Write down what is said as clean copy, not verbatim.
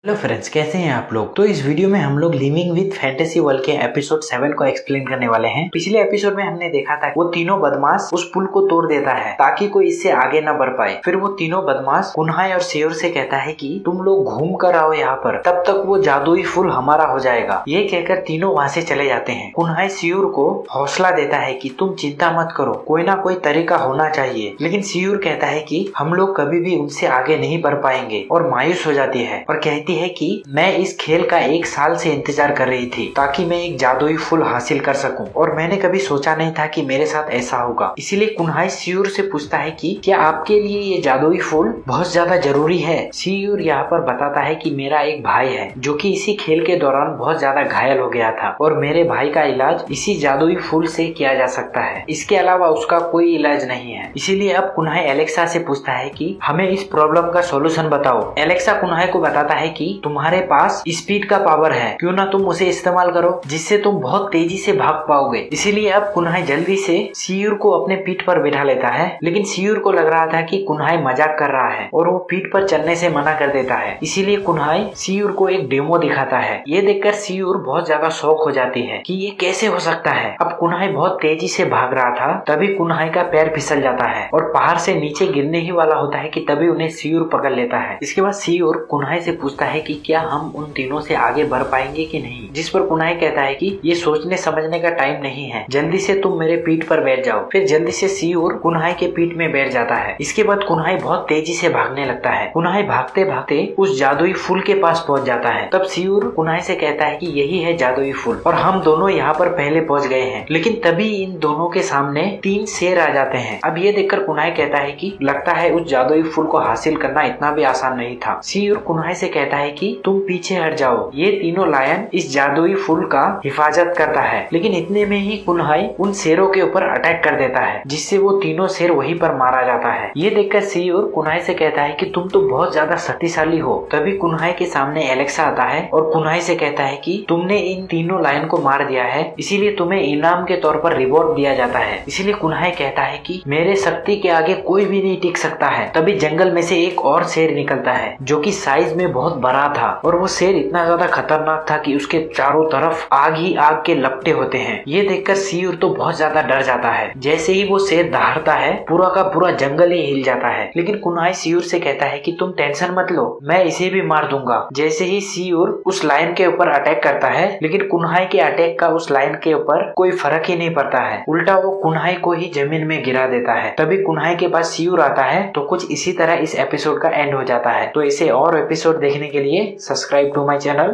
Hello friends, कैसे हैं आप लोग। तो इस वीडियो में हम लोग लिविंग विद फैंटेसी वर्ल्ड के एपिसोड 7 को एक्सप्लेन करने वाले हैं। पिछले एपिसोड में हमने देखा था वो तीनों बदमाश उस पुल को तोड़ देता है ताकि कोई इससे आगे न बढ़ पाए। फिर वो तीनों बदमाश कुन्हाई और सेयोर से कहता है कि तुम लोग घूम कर आओ यहाँ पर, तब तक वो जादुई फूल हमारा हो जाएगा। ये कहकर तीनों वहाँ से चले जाते हैं। कुन्हाई सेयोर को हौसला देता है कि तुम चिंता मत करो, कोई ना कोई तरीका होना चाहिए। लेकिन सेयोर कहता है कि हम लोग कभी भी उनसे आगे नहीं बढ़ पाएंगे और मायूस हो जाती है और कहती है कि मैं इस खेल का 1 साल से इंतजार कर रही थी ताकि मैं एक जादुई फूल हासिल कर सकूं, और मैंने कभी सोचा नहीं था कि मेरे साथ ऐसा होगा। इसीलिए कुन्हाई सेयोर से पूछता है कि क्या आपके लिए ये जादुई फूल बहुत ज्यादा जरूरी है। सेयोर यहाँ पर बताता है कि मेरा एक भाई है जो कि इसी खेल के दौरान बहुत ज्यादा घायल हो गया था और मेरे भाई का इलाज इसी जादुई फूल से किया जा सकता है, इसके अलावा उसका कोई इलाज नहीं है। इसीलिए अब कुन्हाई एलेक्सा से पूछता है कि हमें इस प्रॉब्लम का सॉल्यूशन बताओ। एलेक्सा कुन्हाई को बताता है कि तुम्हारे पास स्पीड का पावर है, क्यों ना तुम उसे इस्तेमाल करो जिससे तुम बहुत तेजी से भाग पाओगे। इसीलिए अब कुन्हाई जल्दी से सेयोर को अपने पीठ पर बिठा लेता है, लेकिन सेयोर को लग रहा था कि कुन्हाई मजाक कर रहा है और वो पीठ पर चलने से मना कर देता है। इसीलिए कुन्हाई सेयोर को एक डेमो दिखाता है। ये देखकर सेयोर बहुत ज्यादा शॉक हो जाती है कि ये कैसे हो सकता है। अब कुन्हाई बहुत तेजी से भाग रहा था, तभी कुन्हाई का पैर फिसल जाता है और पहाड़ से नीचे गिरने ही वाला होता है कि तभी उन्हें सेयोर पकड़ लेता है। इसके बाद सेयोर कुन्हाई से पूछता है कि क्या हम उन तीनों से आगे बढ़ पाएंगे कि नहीं, जिस पर कुन्हाई कहता है कि ये सोचने समझने का टाइम नहीं है, जल्दी से तुम मेरे पीठ पर बैठ जाओ। फिर जल्दी से सेयोर कुन्हाई के पीठ में बैठ जाता है। इसके बाद कुन्हाई बहुत तेजी से भागने लगता है। कुन्हाई भागते भागते उस जादुई फूल के पास पहुंच जाता है। तब सेयोर कुन्हाई से कहता है कि यही है जादुई फूल और हम दोनों यहाँ पर पहले पहुंच गए हैं। लेकिन तभी इन दोनों के सामने 3 शेर आ जाते हैं। अब ये देखकर कुन्हाई कहता है कि लगता है उस जादुई फूल को हासिल करना इतना भी आसान नहीं था। सेयोर कुन्हाई से कहता है कि तुम पीछे हट जाओ, ये तीनों लायन इस जादुई फूल का हिफाजत करता है। लेकिन इतने में ही कुन्हाई उन शेरों के ऊपर अटैक कर देता है, जिससे वो तीनों शेर वहीं पर मारा जाता है। ये देखकर सेयोर कुन्हाई से कहता है कि तुम तो बहुत ज्यादा शक्तिशाली हो। तभी कुन्हाई के सामने एलेक्सा आता है और कुन्हाई से कहता है कि तुमने इन तीनों लायन को मार दिया है, इसीलिए तुम्हें इनाम के तौर पर रिवॉर्ड दिया जाता है। इसीलिए कुन्हाई कहता है कि मेरे शक्ति के आगे कोई भी नहीं टिक सकता है। तभी जंगल में से एक और शेर निकलता है जो कि साइज में बहुत बड़ा था और वो शेर इतना ज्यादा खतरनाक था कि उसके चारों तरफ आग ही आग के लपटे होते हैं। ये देखकर सेयोर तो बहुत ज्यादा डर जाता है। जैसे ही वो शेर दहाड़ता है, पूरा का पूरा जंगल ही हिल जाता है। लेकिन कुन्हाई सेयोर से कहता है कि तुम टेंशन मत लो, मैं इसे भी मार दूंगा। जैसे ही सेयोर उस लायन के ऊपर अटैक करता है, लेकिन कुन्हाई के अटैक का उस लायन के ऊपर कोई फर्क ही नहीं पड़ता है, उल्टा वो कुन्हाई को ही जमीन में गिरा देता है। तभी कुन्हाई के पास सेयोर आता है। तो कुछ इसी तरह इस एपिसोड का एंड हो जाता है। तो इसे और एपिसोड देखने के लिए सब्सक्राइब टू माई चैनल।